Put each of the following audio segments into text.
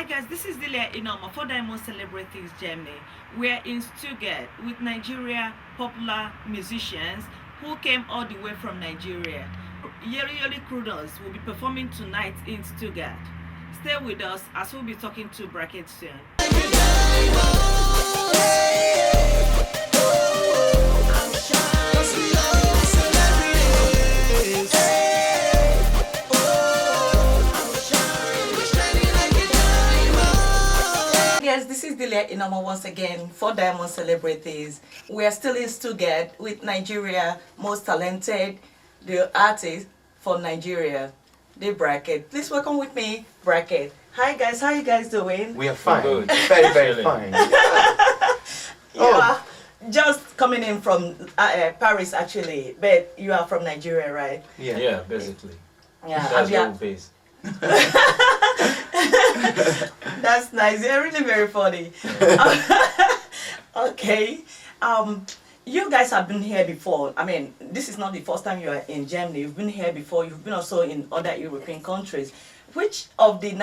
guys, this is Delia Inoma for Diamond Celebrities Germany. We're in Stuttgart with Nigeria popular musicians who came all the way from Nigeria. Yeri Krudos will be performing tonight in Stuttgart. Stay with us as we'll be talking to Bracket soon. Yes, this is Delia Inoma once again for Diamond Celebrities. We are still in Stuttgart with Nigeria most talented the artist for Nigeria, the Bracket. Please welcome with me, Bracket. Hi guys, how you guys doing? We are fine. Good. Very, very fine. You are just coming in from Paris actually, but you are from Nigeria, right? Yeah, basically. Yeah. That's where we base. That's nice. You're really very funny. Okay. You guys have been here before. I mean, this is not the first time you are in Germany. You've been here before. You've been also in other European countries. Which of the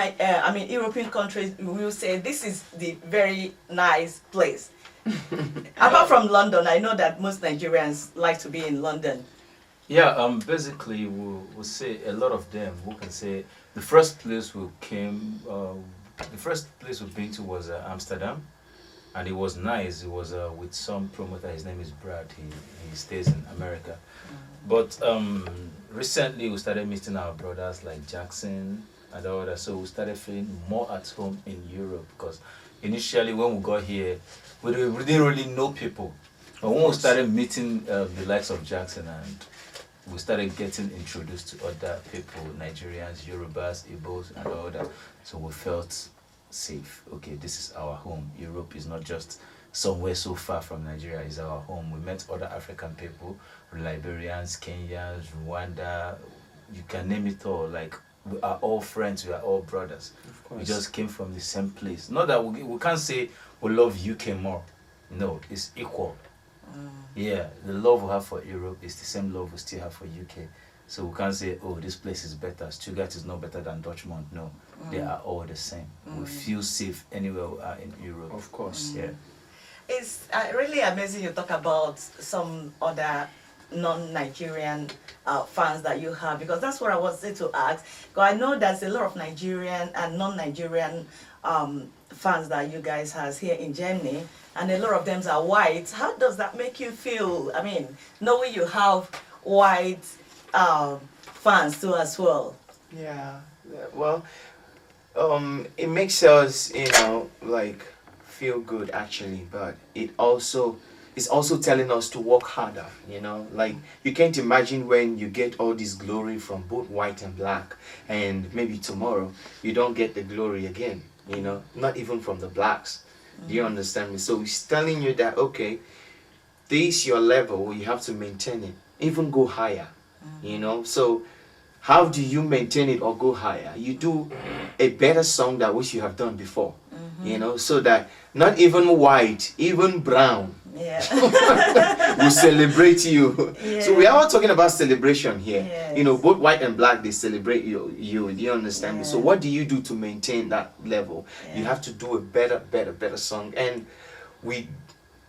European countries will you say this is the very nice place? Apart from London, I know that most Nigerians like to be in London. Yeah, basically we'll say a lot of them who can say the first place we've been to was Amsterdam, and it was nice. It was with some promoter. His name is Brad. He stays in America. But recently we started meeting our brothers like Jackson and others. So we started feeling more at home in Europe, because initially when we got here, we didn't really know people. But when we started meeting the likes of Jackson, and we started getting introduced to other people, Nigerians, Yorubas, Igbos, and all that. So we felt safe. Okay, this is our home. Europe is not just somewhere so far from Nigeria, it's our home. We met other African people, Liberians, Kenyans, Rwanda, you can name it all. Like, we are all friends, we are all brothers. We just came from the same place. Not that we can't say we love UK more. No, it's equal. Yeah, the love we have for Europe is the same love we still have for UK. So we can't say, oh, this place is better. Stuttgart is no better than Dortmund. No, they are all the same. We feel safe anywhere we are in Europe. Of course. Yeah. It's really amazing you talk about some other non-Nigerian fans that you have, because that's what I wanted to ask. Because I know there's a lot of Nigerian and non-Nigerian fans that you guys has here in Germany, and a lot of them are white. How does that make you feel? I mean, knowing you have white fans too as well. Yeah. Well, it makes us, like, feel good actually, but it's also telling us to work harder. Like, you can't imagine when you get all this glory from both white and black, and maybe tomorrow you don't get the glory again. Not even from the blacks. Do you understand me? So it's telling you that, okay, this is your level, you have to maintain it, even go higher. So how do you maintain it or go higher? You do a better song than which you have done before. So that not even white, even brown will celebrate you. So we are all talking about celebration here. Both white and black, they celebrate you. Do you understand me? So what do you do to maintain that level? You have to do a better song. And we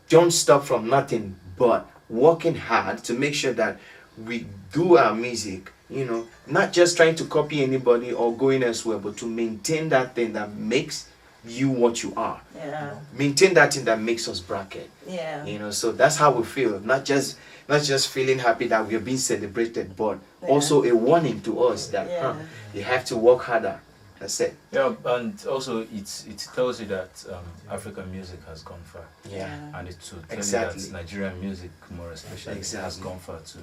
don't stop from nothing but working hard to make sure that we do our music, not just trying to copy anybody or going elsewhere, but to maintain that thing that makes you what you are. Maintain that thing that makes us Bracket. So that's how we feel. Not just feeling happy that we are being celebrated, but also a warning to us that you have to work harder. That's it. Yeah, and also it tells you that African music has gone far. And it to tell you that Nigerian music, more especially, has gone far too.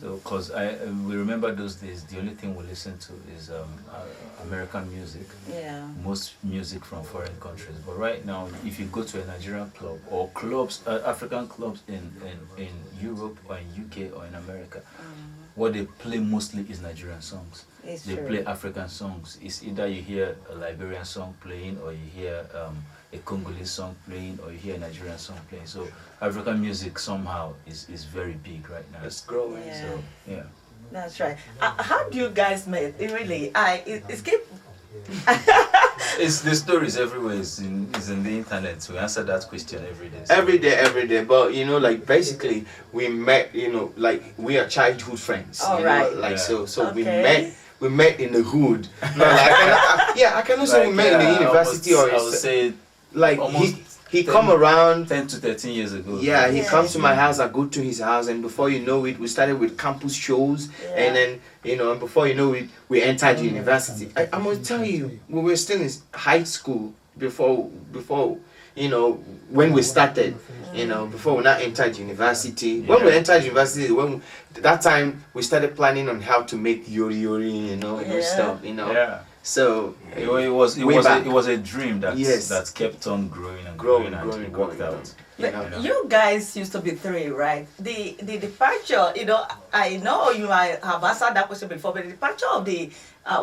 So, because we remember those days, the only thing we listen to is American music. Most music from foreign countries. But right now, if you go to a Nigerian club or clubs, African clubs in Europe or in UK or in America, what they play mostly is Nigerian songs. They play African songs. It's either you hear a Liberian song playing, or you hear a Congolese song playing, or you hear a Nigerian song playing. So African music somehow is very big right now. It's growing. So yeah. That's right. How do you guys meet? It really, it's keep It's the stories everywhere. Is in the internet. We answer that question every day. So. Every day. But you know, like basically, we met. You know, like we are childhood friends. All you right. know, like Yeah. so we Okay. met. We met in the hood. No, like, I cannot say we met in the university I would or say like almost he 10 come around. 10 to 13 years ago. Yeah, he Yeah. comes to my house. I go to his house, and before you know it, we started with campus shows, Yeah. and then you know, and before you know it, we entered university. I'm gonna tell you, we were still in high school before you know when we started. You know, before we not entered university. When we Yeah. entered university, that time we started planning on how to make yori yori, you know, Yeah. stuff, you know. Yeah. So It way back. was a dream that Yes. that kept on growing and Growing, and growing, it worked growing, out. you But know. you guys used to be three, right? The departure, you know, I know you might have answered that question before, but the departure of the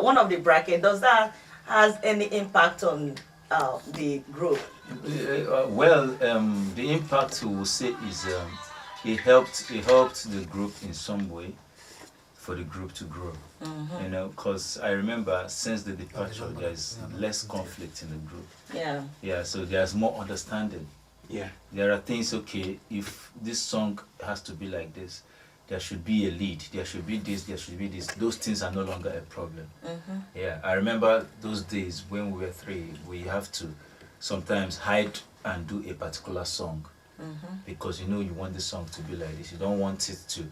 one of the bracket, does that has any impact on the group? The impact we will say is it helped the group in some way for the group to grow. You know, because I remember since the departure, there's less conflict in the group. Yeah. Yeah, so there's more understanding. Yeah. There are things, okay, if this song has to be like this, there should be a lead, there should be this, there should be this. Those things are no longer a problem. Yeah, I remember those days when we were three, we have to sometimes hide and do a particular song because you know you want the song to be like this. You don't want it to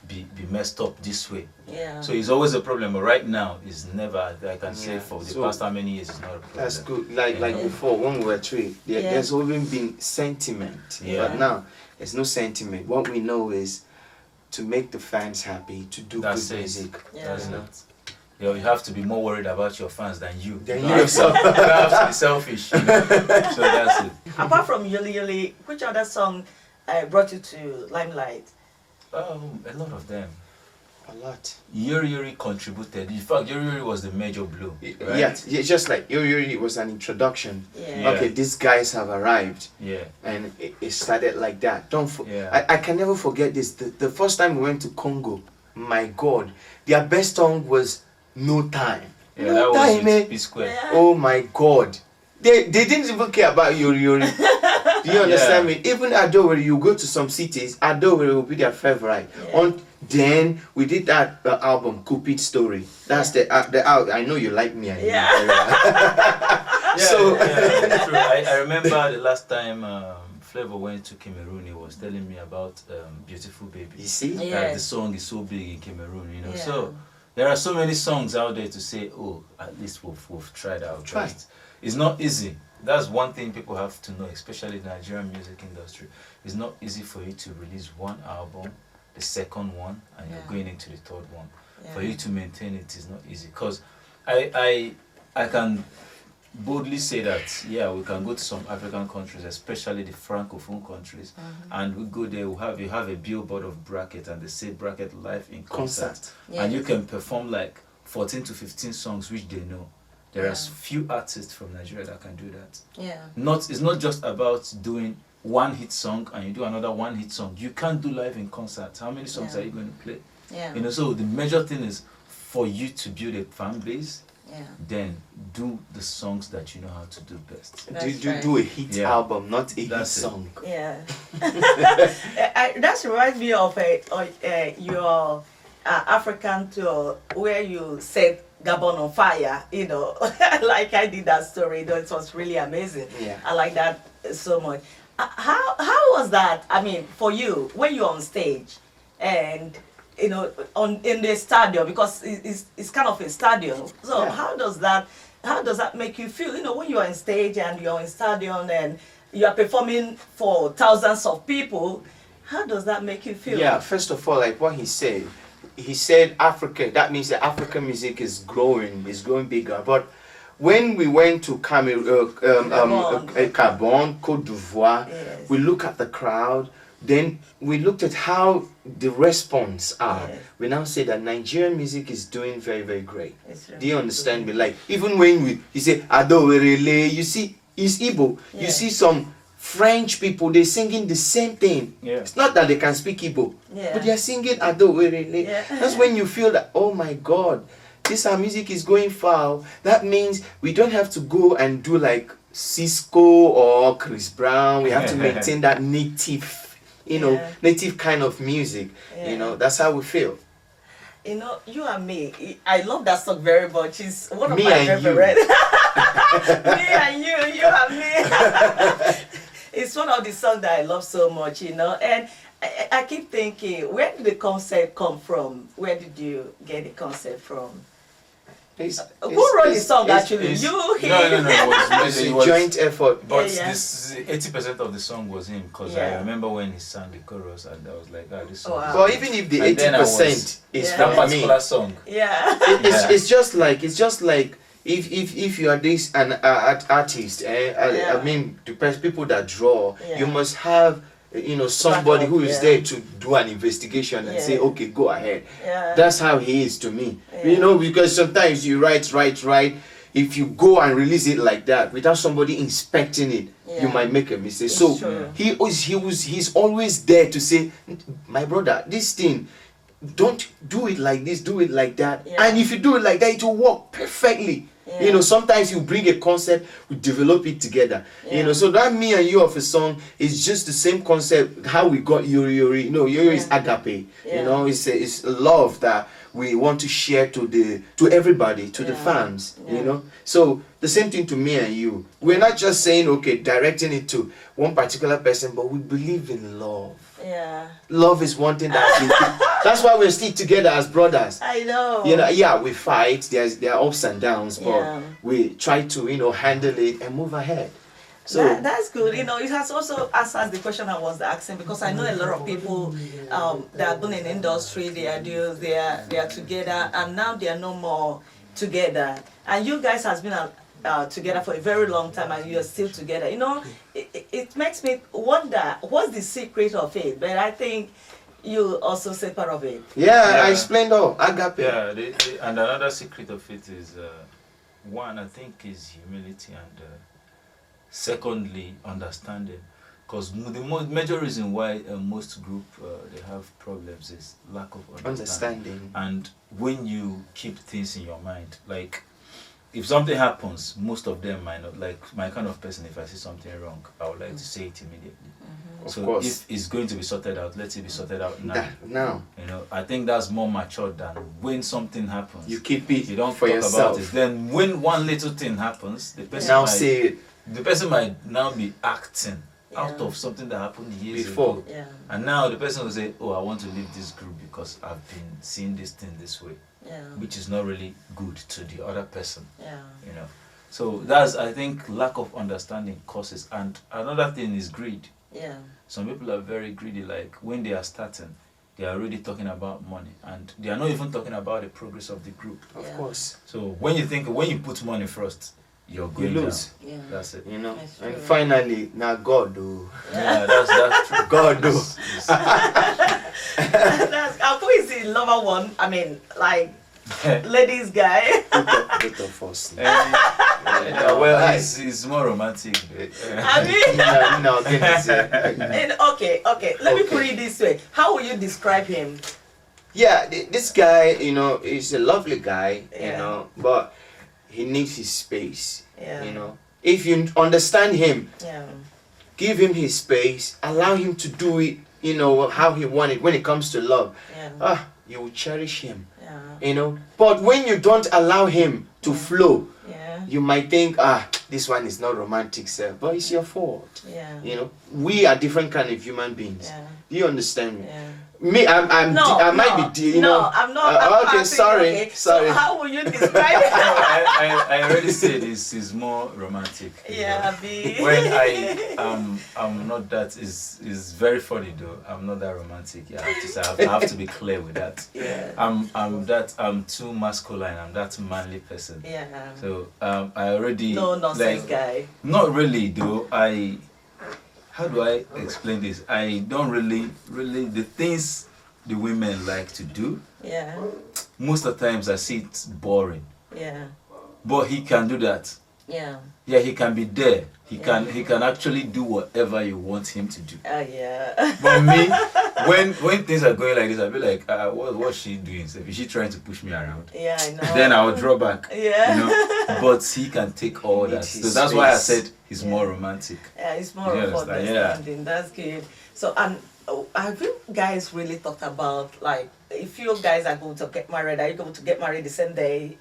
be messed up this way. Yeah. So it's always a problem, but right now it's never, I can say Yeah. for the So past how many years it's not a problem. That's good. Like Yeah. before, when we were three, Yeah. there's always been sentiment. Yeah. But now there's no sentiment. What we know is to make the fans happy, to do That's good it. music. Yeah. That's You know? it. You have to be more worried about your fans than you. Than don't you have to- yourself. you don't have to be selfish. You know? So that's it. Apart from Yuli Yuli, which other song brought you to limelight? A lot of them. A lot. Yuri Yuri contributed. In fact, Yuri Yuri was the major blow. Right? Yeah, it's just like Yuri was an introduction. Yeah. Okay, these guys have arrived, Yeah. and it started like that. Yeah. I can never forget this. The first time we went to Congo, my God, their best song was "No Time." Yeah, No that was time, with eh? P Square. Yeah. Oh my God, they didn't even care about Yuri Yuri. Do you understand me? Even Adowere, you go to some cities, Adowere will be their favorite. Yeah. Then we did that album, Cupid Story. That's the I know you like me. Yeah. Yeah, So- true. I remember the last time Flavor went to Cameroon, he was telling me about Beautiful Baby. You see? Yeah. That the song is so big in Cameroon, you know. Yeah. So there are so many songs out there to say, oh, at least we've tried our Try. best. It's not easy. That's one thing people have to know, especially the Nigerian music industry. It's not easy for you to release one album, the second one, and Yeah. you're going into the third one. Yeah. For you to maintain it is not easy. Because I can boldly say that, yeah, we can go to some African countries, especially the Francophone countries, and we go there, you have a billboard of bracket, and they say bracket live in concert. Concert. And you Yes. can perform like 14 to 15 songs which they know. There are Yeah. few artists from Nigeria that can do that. Yeah. It's not just about doing one hit song and you do another one hit song. You can't do live in concert. How many songs Yeah. are you going to play? Yeah. You know, so the major thing is for you to build a fan base, Yeah. then do the songs that you know how to do best. That's Do a hit Yeah. album, not a hit That's it. song. Yeah. That reminds me of your African tour where you set Gabon on fire, you know, like I did that story, you know, it was really amazing. Yeah. I like that so much. How was that, I mean, for you, when you're on stage and, you know, in the stadium, because it's kind of a stadium, so Yeah. how does that make you feel, you know, when you're on stage and you're in stadium and you're performing for thousands of people, how does that make you feel? Yeah, first of all, like what he said Africa, that means that African music is growing bigger. But when we went to Gabon, Cote d'Ivoire, Yes. we look at the crowd, then we looked at how the response are. Yes. We now say that Nigerian music is doing very, very great. It's Do you really understand good. me? Like, even when you say Adowerele, you see, it's Igbo. Yeah. You see some French people, they're singing the same thing. Yeah. It's not that they can speak Igbo, Yeah. but they're singing Adowerele. Yeah. That's when you feel that, oh my God, this our music is going far. That means we don't have to go and do like Cisco or Chris Brown. We have to maintain that native, native kind of music. That's how we feel. You and me, I love that song very much. It's one of Me my and you. favorite. Me and you and me. It's one of the songs that I love so much, and I keep thinking, where did the concept come from? Where did you get the concept from? Who wrote the song actually? You, him? No. It's a joint effort. But Yeah. this 80% of the song was him, because I remember when he sang the chorus, and I was like, this song. Wow. But even if the And then I 80% is Yeah. that from me, particular song. Yeah. it's just like if you are this an artist, Yeah. I mean the people that draw, Yeah. you must have somebody who is Yeah. there to do an investigation and say, Yeah. okay, go ahead. Yeah. That's how he is to me. Yeah. Because sometimes you write. If you go and release it like that without somebody inspecting it, you Yeah. might make a mistake. It's So true. he's always there to say, my brother, this thing, don't do it like this, do it like that. Yeah. And if you do it like that, it will work perfectly. Yeah. Sometimes you bring a concept, we develop it together. Yeah. So that Me and You of a song is just the same concept. How we got Yori Yori. Yori is agape. Yeah. It's love that we want to share to everybody, to the Yeah. fans. Yeah. So the same thing to Me and You. We're not just saying, okay, directing it to one particular person, but we believe in love. Yeah. Love is one thing that's why we're still together as brothers. I know. We fight. There are ups and downs, but Yeah. we try to handle it and move ahead. So That's good. It has also answered the question I was asking, because I know a lot of people that have been in industry, they are together, and now they are no more together. And you guys has been together for a very long time, and you are still together. It makes me wonder what's the secret of it. But I think you also say part of it. I explained all agape. Yeah, and another secret of it is, one, I think, is humility, and secondly, understanding. Because the major reason why most group they have problems is lack of understanding. And when you keep things in your mind, like if something happens, most of them might not, like my kind of person, if I see something wrong, I would like to say it immediately. Of So course. if it's going to be sorted out, let it be sorted out now. Now I think that's more mature than when something happens. you keep it You don't for talk yourself. about it. Then when one little thing happens, the person Now might, say it the person might now be acting out Yeah. of something that happened years Before. ago. Yeah. And now the person will say, I want to leave this group because I've been seeing this thing this way, Yeah. which is not really good to the other person, Yeah. So that's, I think, lack of understanding causes. And another thing is greed. Yeah. Some people are very greedy, like when they are starting, they are already talking about money, and they are not even talking about the progress of the group. Of Yeah. course. So when you put money first, you're You going lose. down. Yeah. That's it. That's And true. finally, now God do. Yeah, that's true. God do. Who is the lover one? I mean, like ladies guy. Both of us. Well, he's more romantic. I mean, No, goodness. and okay. Let me put it this way. How will you describe him? Yeah, this guy, is a lovely guy, Yeah. but he needs his space. Yeah. If you understand him, Yeah. give him his space, allow him to do it, how he wants it. When it comes to love, Yeah. you will cherish him, Yeah. But when you don't allow him to flow, Yeah. you might think, this one is not romantic, sir, but it's your fault. Yeah. We are different kind of human beings. Yeah. Do you understand me? Yeah. Me, I might be, No, I'm not. I'm not okay, asking, sorry, okay. sorry. So how will you describe it? I already said he's more romantic. Yeah, B. When I'm not that, is very funny though. I'm not that romantic. Yeah, I have to say, I have to be clear with that. Yeah. I'm too masculine. I'm that manly person. Yeah. So I already No nonsense guy. Not really though. How do I explain this? I don't really the things the women like to do. Yeah. Most of the times I see it's boring. Yeah. But he can do that. Yeah. Yeah, he can be there. He can actually do whatever you want him to do. Yeah. But me, when things are going like this, I'll be like, what's she doing? So is she trying to push me around? Yeah, I know. Then I'll draw back. Yeah. You know? But he can take all that. Needs So his that's why I space. said he's more romantic. Yeah, it's more You of understand? understanding. That's good. So, have you guys really talked about, like, if you guys are going to get married, are you going to get married the same day?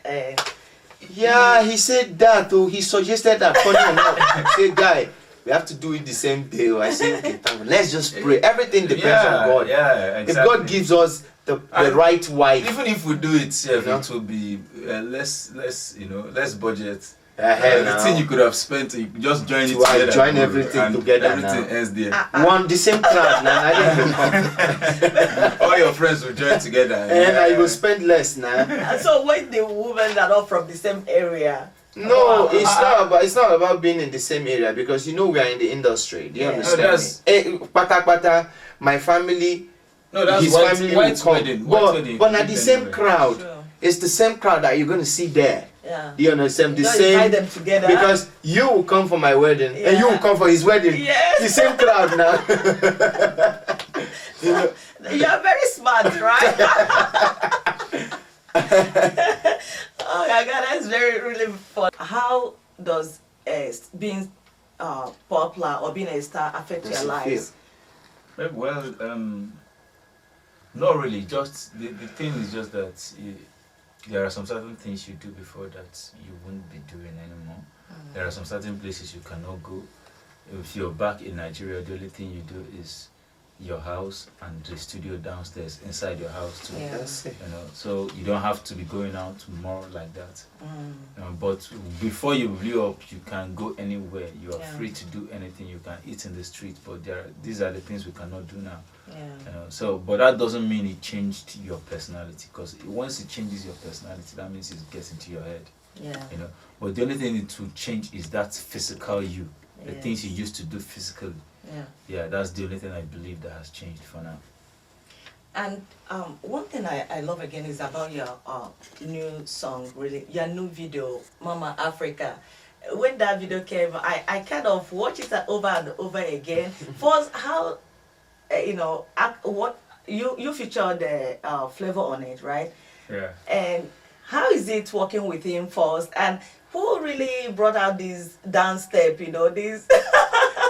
Yeah, he said that. Oh, he suggested that. Funny enough, he said, "Guy, we have to do it the same day." Oh, I said, "Okay, let's just pray. Everything depends on God. Yeah, If exactly. God gives us the And right wife, Even if we do it, yeah, You know? it will be less budget. hell The no. thing you could have spent, you could just join it To, together. join bro, everything and together Everything now. else there. One the same crowd now. I don't All your friends will join together. and I will spend less now. So, when the women are not from the same area, No, it's not about being in the same area because you know we are in the industry. Do you Yeah. understand? No, that's- me? Pata, my family, No, that's his white, family white will come. wedding. White wedding. But not the same Anyway. crowd. Sure. It's the same crowd that you're gonna see there. yeah. Do you understand? The Don't same invite them together. because you will come for my wedding and you will Yeah. come for his wedding. Yes. The same crowd now. You know, You're very smart, right? Oh my God, that's really fun. How does being popular or being a star affect Does your it feel? lives? Well, not really. Just the thing is just that there are some certain things you do before that you won't be doing anymore. There are some certain places you cannot go. If you're back in Nigeria, the only thing you do is your house and the studio downstairs inside your house too. Yeah. That's it. You know, so you don't have to be going out tomorrow like that. Mm. But before you blew up, you can go anywhere. You are Yeah. free to do anything. You can eat in the street. But these are the things we cannot do now. Yeah. You know, so, but that doesn't mean it changed your personality. Because once it changes your personality, that means it gets into your head. Yeah. You know, but the only thing it will change is that physical you, the Yes. things you used to do physically. Yeah. Yeah, that's the only thing I believe that has changed for now. And one thing I love again is about your new song, really, your new video, Mama Africa. When that video came, I kind of watched it over and over again. First, how, what you featured the Flavor on it, right? Yeah. And how is it working with him first? And who really brought out this dance step, this?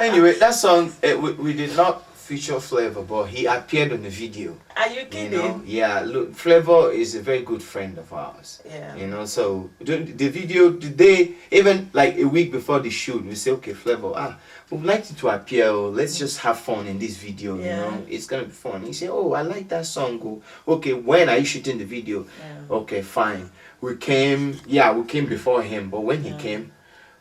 Anyway, that song we did not feature Flavor, but he appeared on the video. Are you You kidding? know, yeah. Look, Flavor is a very good friend of ours. Yeah. You know, so the video, the day, even like a week before the shoot, we say, okay, Flavor, we'd like you to appear. Oh, let's just have fun in this video. Yeah. You know, it's gonna be fun. He said, oh, I like that song. Oh, okay, when are you shooting the video? Yeah. Okay, fine. We came before him, but when he Yeah. came,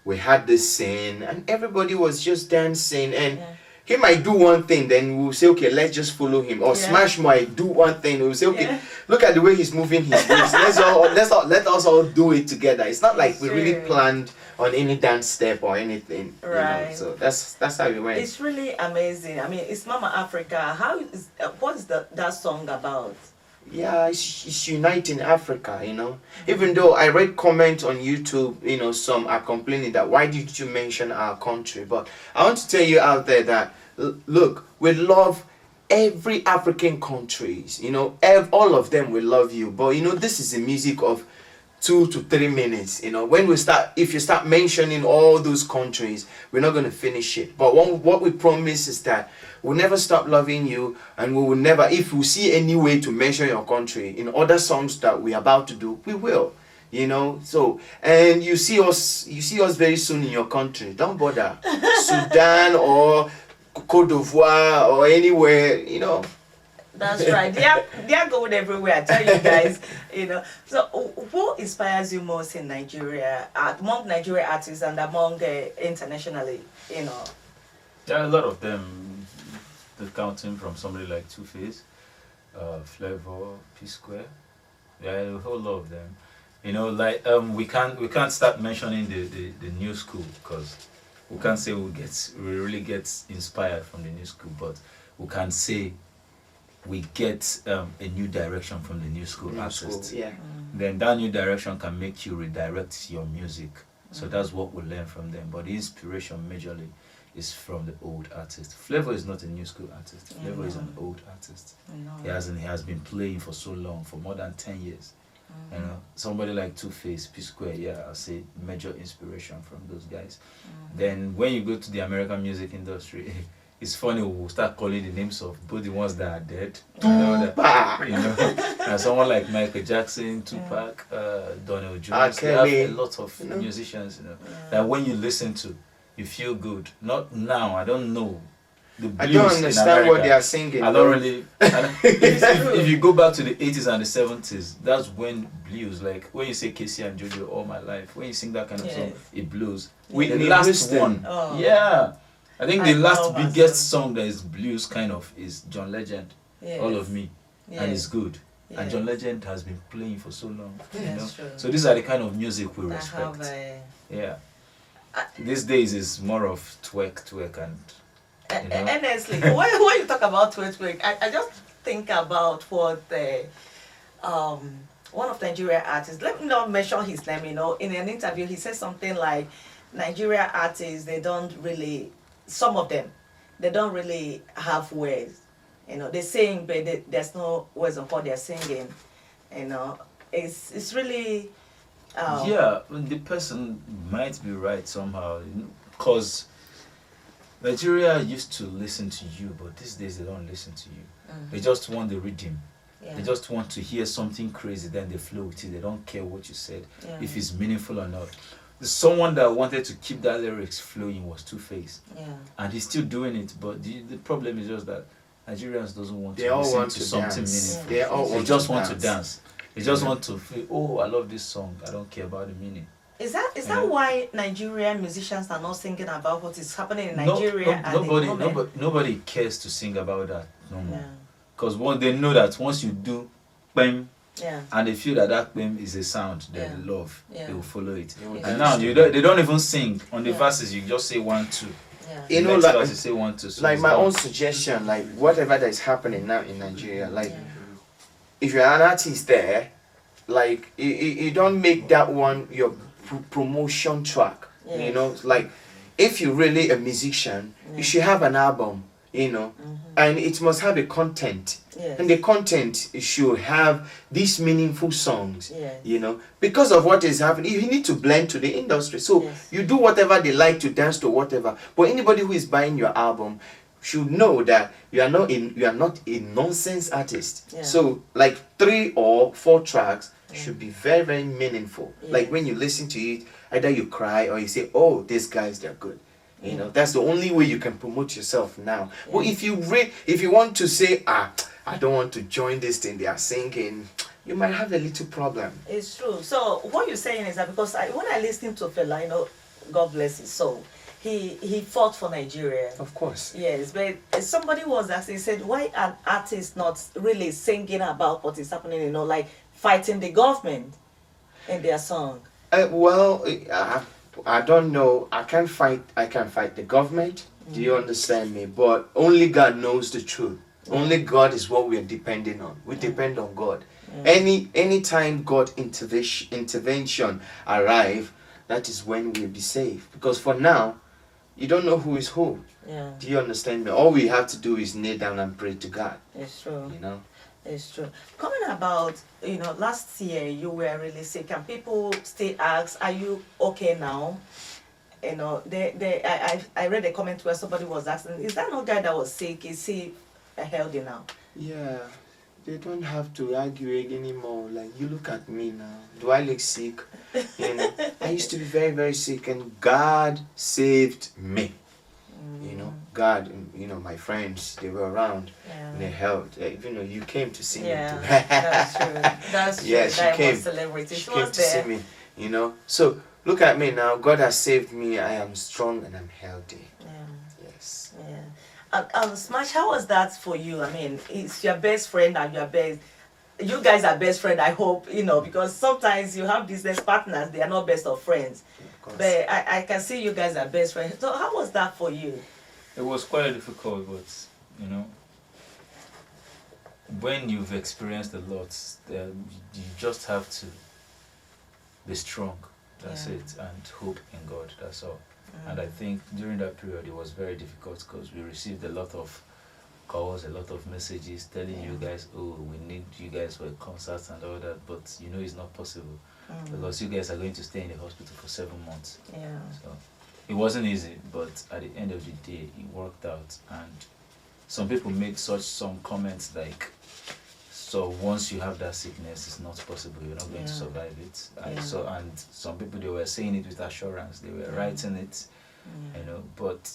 we had this scene, and everybody was just dancing and. Yeah. He might do one thing, then we'll say, okay, let's just follow him. Or Yeah. Smash might do one thing, we'll say, okay, Yeah. look at the way he's moving his waist. Let us all do it together. It's not like we really Sure. planned on any dance step or anything. You know? Right. So that's how we went. It's really amazing. I mean, it's Mama Africa. What is that song about? Yeah, it's uniting Africa, you know. Even though I read comments on YouTube, you know, some are complaining that why did you mention our country? But I want to tell you out there that look, we love every African countries, you know, all of them will love you. But you know, this is a music of 2 to 3 minutes. You know, if you start mentioning all those countries, we're not going to finish it. But what we promise is that we'll never stop loving you, and we will never, if we see any way to mention your country in other songs that we're about to do, we will. You know, so, and you see us very soon in your country. Don't bother. Sudan or Cote d'Ivoire or anywhere, you know. That's right. They are going everywhere. I tell you guys, So, who inspires you most in Nigeria, among Nigerian artists and among internationally? There are a lot of them. Counting from somebody like Two Face, Flavor, P Square. There are a whole lot of them. You know, like we can't start mentioning the new school because we can't say we really get inspired from the new school, but we can say we get a new direction from the new school artist. Yeah. Then that new direction can make you redirect your music So that's what we learn from them. But the inspiration majorly is from the old artist. Flavor is not a new school artist. Flavor is an old artist. No. He has been playing for so long, for more than 10 years. You know, somebody like Two Face, P Square, yeah, I'll say major inspiration from those guys. Then when you go to the American music industry, it's funny, we'll start calling the names of both the ones that are dead, you know, and someone like Michael Jackson, Tupac, Donald Jones. They have a lot of musicians, you know, that when you listen to, you feel good. Not now, I don't know. The blues I don't understand what they are singing. I don't really. If you go back to the 80s and the 70s, that's when blues, like when you say Casey and JoJo, All My Life, when you sing that kind of song, it blues. Whitney The last Houston. one, Oh. yeah. I think the I last love that biggest song that is blues kind of is John Legend, Yes. All of Me, and Yes. it's good. And Yes. John Legend has been playing for so long, you know. That's true. So these are the kind of music we I respect. have a, Yeah. These days is more of twerk, and you know. honestly, when you talk about twerk, I just think about what one of Nigeria artists, let me not mention his name, you know, in an interview he said something like Nigeria artists, they don't really, some of them, they don't really have words, you know, they sing but there's no words on what they're singing, you know. It's really Yeah, the person might be right somehow, because Nigeria used to listen to you, but these days they don't listen to you. They just want the rhythm. yeah. They just want to hear something crazy, then they flow with it. They don't care what you said, Yeah. if it's meaningful or not. Someone that wanted to keep that lyrics flowing was Two Face, Yeah. and he's still doing it. But the problem is just that Nigerians doesn't want They to all listen want to to something dance. meaningful. They all They want just to want to dance. dance. They just want to feel, oh, I love this song. I don't care about the meaning. Is that Yeah. why Nigerian musicians are not singing about what is happening in No- Nigeria and in women? nobody cares to sing about that no more. Yeah. Because they know that once you do bam, Yeah. and they feel that that bam is a sound that Yeah. they love, Yeah. they will follow it. They will Yeah. And dance now to they don't even sing on the Yeah. verses. You just say 1, 2. Yeah. You know, Next like- verse you say 1, 2. So like it's my done. own suggestion, like whatever that is happening now in Nigeria, like Yeah. if you're an artist there, like you don't make that one your promotion track. You Yes. know, like if you're really a musician, Yeah. you should have an album. You know, Mhm. and it must have a content, Yes. and the content should have these meaningful songs. Yes. You know, because of what is happening, you need to blend to the industry. So Yes. you do whatever they like to dance to, whatever. But anybody who is buying your album should know that you are not a nonsense artist. Yeah. So like 3 or 4 tracks should be very, very meaningful. Like Yes. when you listen to it, either you cry or you say, "Oh, these guys, they're good." You Yeah. know, that's the only way you can promote yourself now. But Yeah. if you want to say, I don't want to join this thing they are singing, you might have a little problem. It's true. So what you're saying is that because when I listened to Fela, you know, God bless his soul, he fought for Nigeria. Of course. Yes, but somebody was asking, said, why are artists not really singing about what is happening, you know, like fighting the government in their song? Well, I don't know. I can fight the government. Do you understand me? But only God knows the truth. Only God is what we are depending on. We depend on God. Any time God intervention arrive, that is when we'll be safe. Because for now, you don't know who is who. Yeah, Do you understand me? All we have to do is kneel down and pray to God. it's true. You know. It's true. Coming about, you know, last year you were really sick, and people still ask, "Are you okay now?" You know, I read a comment where somebody was asking, "Is that no guy that was sick? Is he healthy now?" Yeah. They don't have to argue anymore. Like, you look at me now. Do I look sick? You know, I used to be very, very sick, and God saved me. You know, God, you know, my friends, they were around, Yeah. and they helped. You know, you came to see Yeah, me too. that's true. That's true. Yeah, she that came. was celebrity. She She came was to see there. me, you know. So, look at me now. God has saved me. I am strong and I'm healthy. Yeah. Yes. Yeah. Smash, how was that for you? I mean, it's your best friend and your best. You guys are best friend, I hope, you know, because sometimes you have business partners, they are not best of friends. Of course. But I can see you guys are best friends. So how was that for you? It was quite difficult, but you know, when you've experienced a lot, you just have to be strong. That's Yeah. it. And hope in God. That's all. And I think during that period it was very difficult because we received a lot of calls, a lot of messages telling you guys, oh, we need you guys for a concert and all that, but it's not possible because you guys are going to stay in the hospital for 7 months. Yeah. So it wasn't easy, but at the end of the day, it worked out. And some people make some comments like, so once you have that sickness, it's not possible. You're not going to Yeah. survive it. And Yeah. so, and some people, they were saying it with assurance. They were writing it, But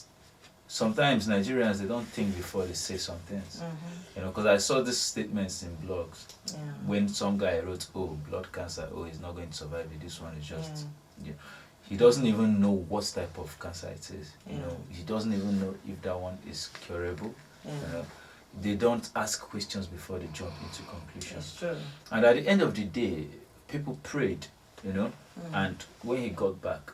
sometimes Nigerians, they don't think before they say some things. Because I saw these statements in blogs Yeah. when some guy wrote, "Oh, blood cancer. Oh, he's not going to survive it. This one is just." Yeah. He doesn't even know what type of cancer it is. He doesn't even know if that one is curable. They don't ask questions before they jump into conclusions. It's true. And at the end of the day, people prayed, and when he got back,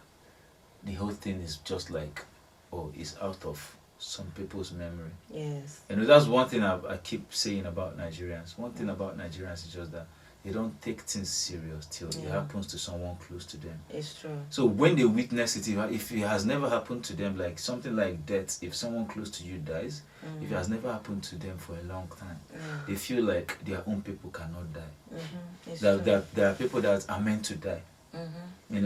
the whole thing is just like, oh, it's out of some people's memory. Yes. That's one thing I keep saying about Nigerians. One thing about Nigerians is just that they don't take things serious till it happens to someone close to them. It's true. So when they witness it, if it has never happened to them, like something like death, if someone close to you dies, if it has never happened to them for a long time, they feel like their own people cannot die. It's true. There are people that are meant to die.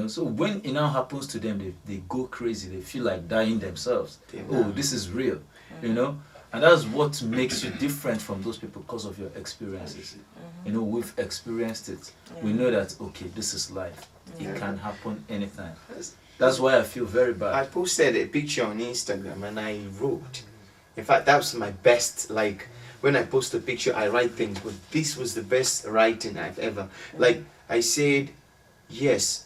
So when it now happens to them, they go crazy. They feel like dying themselves. Oh, this is real, and that's what makes you different from those people because of your experiences. We've experienced it. We know that, okay, this is life. It can happen anytime. That's why I feel very bad. I posted a picture on Instagram and I wrote. In fact, that was my best. Like when I post a picture, I write things, but this was the best writing I've ever. Like I said, yes,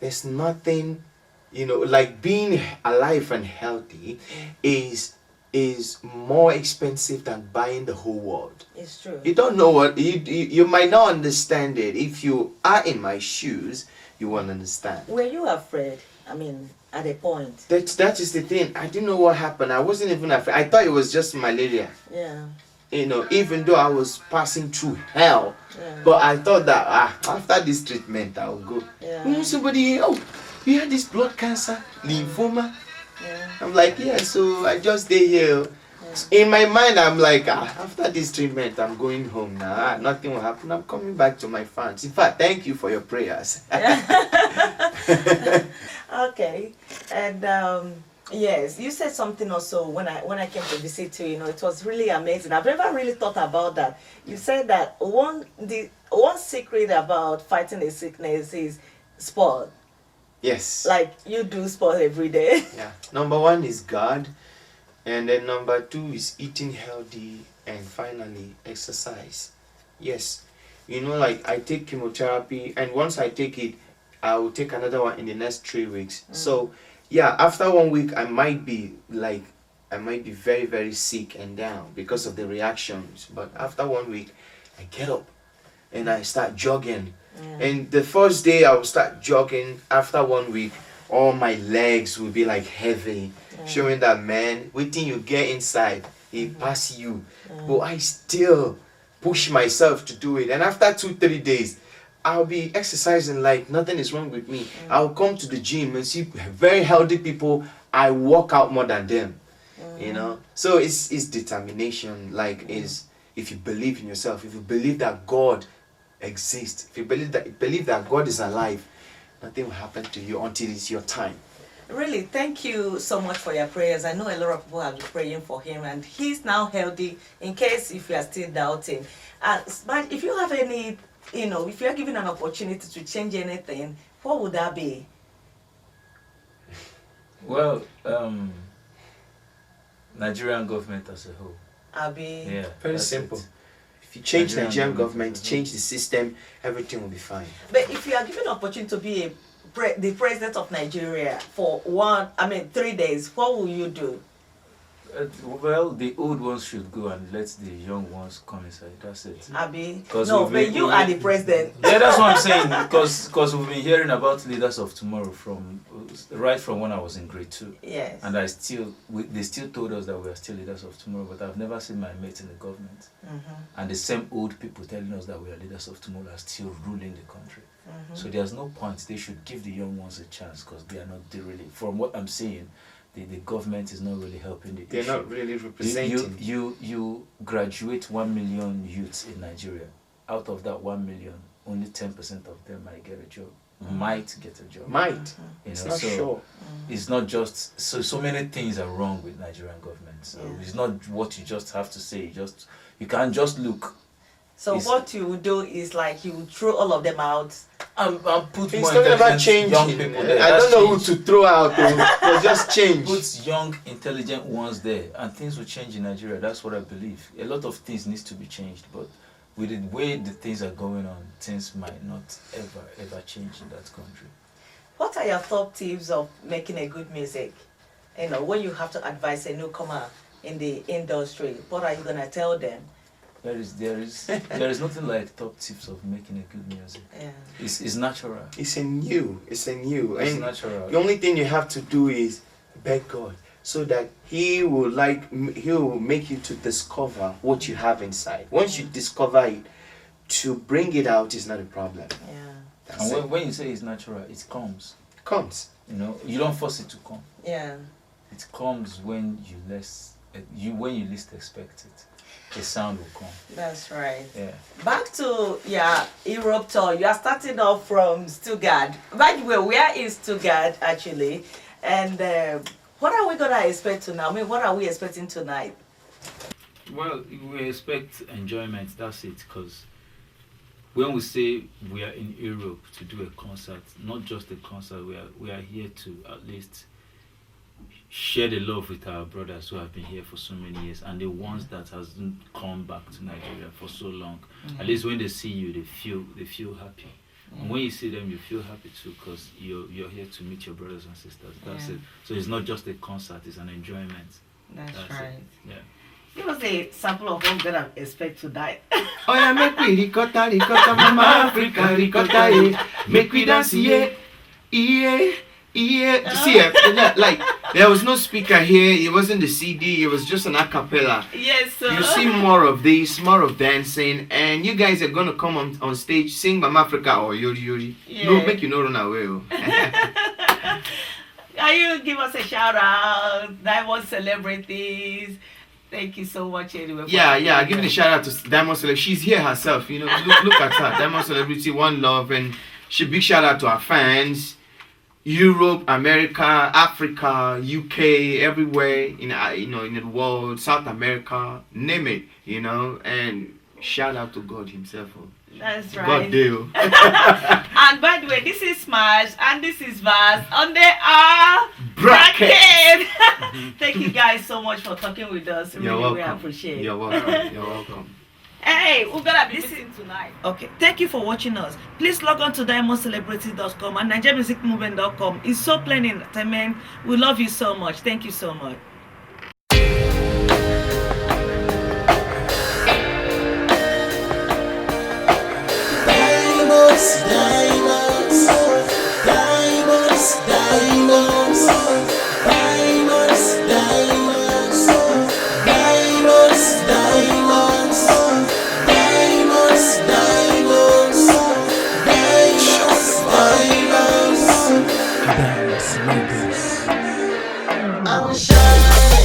there's nothing, like being alive and healthy is more expensive than buying the whole world. It's true. You don't know what you might not understand it. If you are in my shoes, you won't understand. Were you afraid? I mean, at a point. That is the thing. I didn't know what happened. I wasn't even afraid. I thought it was just malaria. Yeah. Even though I was passing through hell, but I thought that after this treatment I'll go. Yeah. Somebody, you had this blood cancer, lymphoma. Yeah. I'm like, yeah. So I just stay here. In my mind, I'm like, after this treatment, I'm going home now. Nothing will happen. I'm coming back to my fans. In fact, thank you for your prayers. Okay. And yes, you said something also when I came to visit you. It was really amazing. I've never really thought about that. You said that one secret about fighting a sickness is sport. Yes. Like you do sport every day. Yeah. Number 1 is God, and then number 2 is eating healthy, and finally exercise. Yes. Like I take chemotherapy, and once I take it, I will take another one in the next 3 weeks. So yeah, after 1 week I might be very, very sick and down because of the reactions. But after 1 week, I get up and I start jogging. And the first day I will start jogging, after 1 week, all my legs will be like heavy, showing that, man, waiting you get inside, it pass you. But I still push myself to do it. And after 2-3 days, I'll be exercising like nothing is wrong with me. I'll come to the gym and see very healthy people. I work out more than them. So it's determination. Like if you believe in yourself, if you believe that God exists, if you believe that God is alive, nothing will happen to you until it's your time. Really, thank you so much for your prayers. I know a lot of people have been praying for him, and he's now healthy. In case if you are still doubting, but if you have any, if you are given an opportunity to change anything, what would that be? Well, Nigerian government as a whole. Abi. Yeah. Very that's simple. it. If you change Nigerian Nigerian government, government, change the system, everything will be fine. But if you are given an opportunity to be the president of Nigeria for 3 days, what will you do? Well, the old ones should go and let the young ones come inside. That's it. Abi, 'Cause no, we've but been- you are the president. Yeah, that's what I'm saying. Because we've been hearing about leaders of tomorrow right from when I was in grade 2. Yes. And they still told us that we are still leaders of tomorrow, but I've never seen my mates in the government. And the same old people telling us that we are leaders of tomorrow are still ruling the country. So there's no point. They should give the young ones a chance because they are not really, from what I'm seeing, the government is not really helping the They're issue. not really representing. You graduate 1 million youths in Nigeria. Out of that 1 million, only 10% of them might get a job. Might get a job. Might. You It's know, not so sure. it's not just so many things are wrong with Nigerian government. So Yeah. it's not what you just have to say. You can't just look So It's- what you would do is like you would throw all of them out. and put He's more talking about intelligent young changing. people there. I That's don't know who change. to throw out, but just change. Put young, intelligent ones there, and things will change in Nigeria. That's what I believe. A lot of things needs to be changed, but with the way the things are going on, things might not ever change in that country. What are your top tips of making a good music? You know, when you have to advise a newcomer in the industry, what are you gonna tell them? There is nothing like top tips of making a good music. Yeah. It's natural. It's a new. It's And natural. the only thing you have to do is beg God, so that He will make you to discover what you have inside. Once you discover it, to bring it out is not a problem. Yeah. That's And it. when you say it's natural, it comes. Comes. You know, you don't force it to come. Yeah. It comes when when you least expect it. The sound will come. That's right. Yeah. Back to Europe tour. You are starting off from Stuttgart. By the way, where is Stuttgart actually? And what are we gonna expect tonight? I mean, what are we expecting tonight? Well, we expect enjoyment. That's it. Because when we say we are in Europe to do a concert, not just a concert, we are here to at least share the love with our brothers who have been here for so many years and the ones that hasn't come back to Nigeria for so long. At least when they see you, they feel happy. And when you see them, you feel happy too because you're here to meet your brothers and sisters. That's it. So it's not just a concert; it's an enjoyment. That's That's right. it. Yeah. Give us a sample of what we're gonna expect tonight. Oh yeah, make we ricotta, mama Africa, ricotta, yeah. Make we dance, yeah, yeah, yeah. See, like there was no speaker here. It wasn't the CD. It was just an acapella. Yes, sir. You see more of this, more of dancing, and you guys are gonna come on stage, sing Mama Africa or Yori Yori. No, Yeah. make you no run away. Oh. Can you give us a shout out? Diamond celebrities. Thank you so much anyway. Yeah. Give a shout out to Diamond Celebrity. She's here herself. You know, look at her. Diamond Celebrity, one love, and big shout out to our fans. Europe, America, Africa, UK, everywhere in in the world, South America, name it, and shout out to God Himself. Oh. That's right. God deal. And by the way, this is Smash and this is Vaz on the Bracket. Thank you guys so much for talking with us. You're Really, we welcome. appreciate it. You're welcome. You're welcome. Hey, we're gonna be listening tonight. Okay, thank you for watching us. Please log on to diamondcelebrities.com and nigeriamusicmovement.com. It's so plain entertainment. We love you so much. Thank you so much. I was shy.